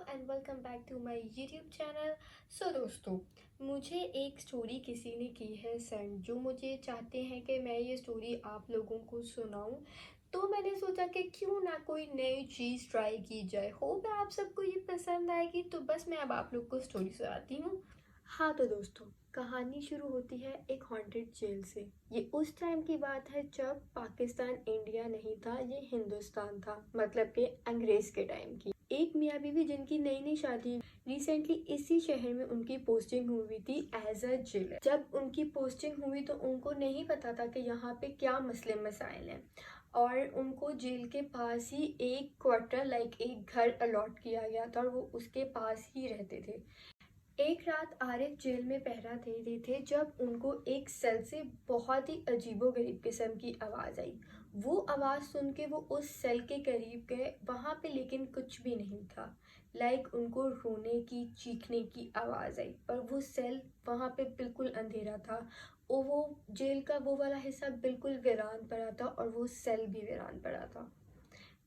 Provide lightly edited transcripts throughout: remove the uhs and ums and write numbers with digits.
And welcome back to my YouTube channel. So दोस्तों, मुझे एक स्टोरी किसी ने की है सेंड, जो मुझे चाहते हैं कि मैं ये स्टोरी आप लोगों को सुनाऊं। तो मैंने सोचा कि क्यों ना कोई नई चीज़ ट्राई की जाए। होप है आप सबको ये पसंद आएगी। तो बस मैं अब आप लोग को स्टोरी सुनाती हूँ। हाँ तो दोस्तों, कहानी शुरू होती है एक हॉन्टेड जेल से। ये उस टाइम की बात है जब पाकिस्तान इंडिया नहीं था, ये हिंदुस्तान था, मतलब कि अंग्रेज के टाइम की। एक मियाँ बीवी जिनकी नई नई शादी रिसेंटली इसी शहर में उनकी पोस्टिंग हुई थी एज अ जेलर। जब उनकी पोस्टिंग हुई तो उनको नहीं पता था कि यहाँ पे क्या मसले मसाइल हैं, और उनको जेल के पास ही एक क्वार्टर लाइक एक घर अलॉट किया गया था और वो उसके पास ही रहते थे। एक रात आरिफ जेल में पहरा दे रहे थे जब उनको एक सेल से बहुत ही अजीबोगरीब किस्म की आवाज़ आई। वो आवाज़ सुन के वो उस सेल के करीब गए, वहाँ पे लेकिन कुछ भी नहीं था। लाइक उनको रोने की चीखने की आवाज़ आई, पर वो सेल वहाँ पे बिल्कुल अंधेरा था और वो जेल का वो वाला हिस्सा बिल्कुल वीरान पड़ा था और वो सेल भी वीरान पड़ा था।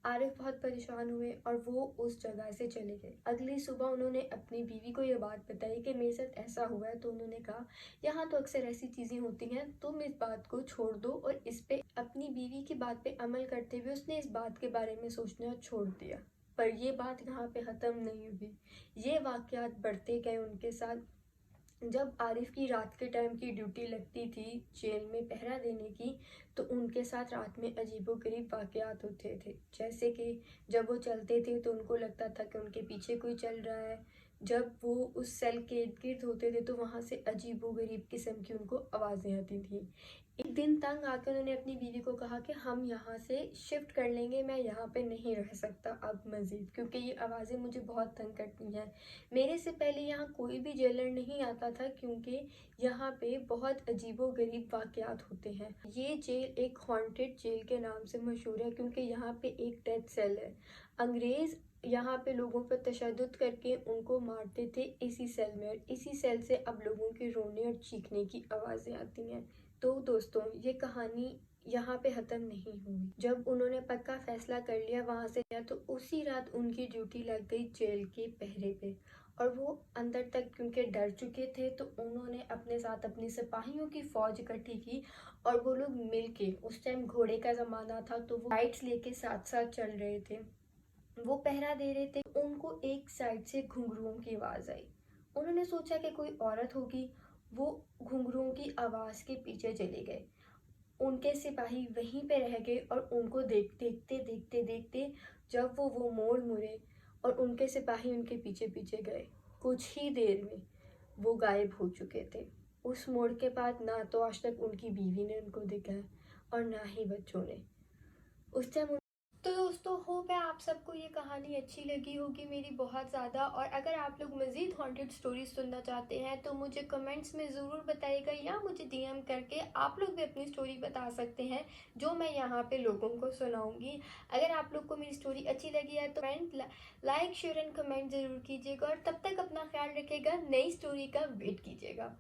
आरिफ बहुत परेशान हुए और वो उस जगह से चले गए। अगली सुबह उन्होंने अपनी बीवी को ये बात बताई कि मेरे साथ ऐसा हुआ है। तो उन्होंने कहा, यहाँ तो अक्सर ऐसी चीज़ें होती हैं, तुम इस बात को छोड़ दो। और इस पे अपनी बीवी की बात पे अमल करते हुए उसने इस बात के बारे में सोचना छोड़ दिया। पर ये बात यहाँ पे ख़त्म नहीं हुई। ये वाक़यात बढ़ते गए उनके साथ। जब आरिफ की रात के टाइम की ड्यूटी लगती थी जेल में पहरा देने की, तो उनके साथ रात में अजीबोगरीब वाक़यात होते थे। जैसे कि जब वो चलते थे तो उनको लगता था कि उनके पीछे कोई चल रहा है। जब वो उस सेल के इर्द गिर्द होते थे तो वहाँ से अजीबोगरीब किस्म की उनको आवाज़ें आती थी। एक दिन तंग आकर उन्होंने अपनी बीवी को कहा कि हम यहाँ से शिफ्ट कर लेंगे, मैं यहाँ पे नहीं रह सकता अब मज़ीद, क्योंकि ये आवाज़ें मुझे बहुत तंग करती हैं। मेरे से पहले यहाँ कोई भी जेलर नहीं आता था, क्योंकि यहाँ पे बहुत अजीबोगरीब वाक़यात होते हैं। ये जेल एक हॉन्टेड जेल के नाम से मशहूर है, क्योंकि यहाँ पे एक डेथ सेल है। अंग्रेज़ यहाँ पे लोगों पर तशद्दुद करके उनको मारते थे इसी सेल में, और इसी सेल से अब लोगों के रोने और चीखने की आवाज़ें आती हैं। तो दोस्तों, ये कहानी यहाँ पे ख़त्म नहीं हुई। जब उन्होंने पक्का फैसला कर लिया वहाँ से गया, तो उसी रात उनकी ड्यूटी लग गई जेल के पहरे पे। और वो अंदर तक क्योंकि डर चुके थे, तो उन्होंने अपने साथ अपनी सिपाहियों की फ़ौज इकट्ठी की और वो लोग मिल के, उस टाइम घोड़े का ज़माना था तो वो लाइट्स लेके साथ साथ चल रहे थे। वो पहरा दे रहे थे। उनको एक साइड से घुंघरुओं की आवाज़ आई। उन्होंने सोचा कि कोई औरत होगी। वो घुंघरुओं की आवाज़ के पीछे चले गए। उनके सिपाही वहीं पे रह गए और उनको देखते जब वो मोड़ मुड़े और उनके सिपाही उनके पीछे पीछे गए, कुछ ही देर में वो गायब हो चुके थे। उस मोड़ के बाद ना तो आज तक उनकी बीवी ने उनको देखा है और ना ही बच्चों ने। उस टाइम तो दोस्तों, होप है आप सबको ये कहानी अच्छी लगी होगी मेरी बहुत ज़्यादा। और अगर आप लोग मज़ीद हॉन्टेड स्टोरीज सुनना चाहते हैं तो मुझे कमेंट्स में ज़रूर बताइएगा, या मुझे डीएम करके आप लोग भी अपनी स्टोरी बता सकते हैं, जो मैं यहाँ पे लोगों को सुनाऊंगी। अगर आप लोग को मेरी स्टोरी अच्छी लगी है तो लाइक शेयर एंड कमेंट ज़रूर कीजिएगा, और तब तक अपना ख्याल रखिएगा, नई स्टोरी का वेट कीजिएगा।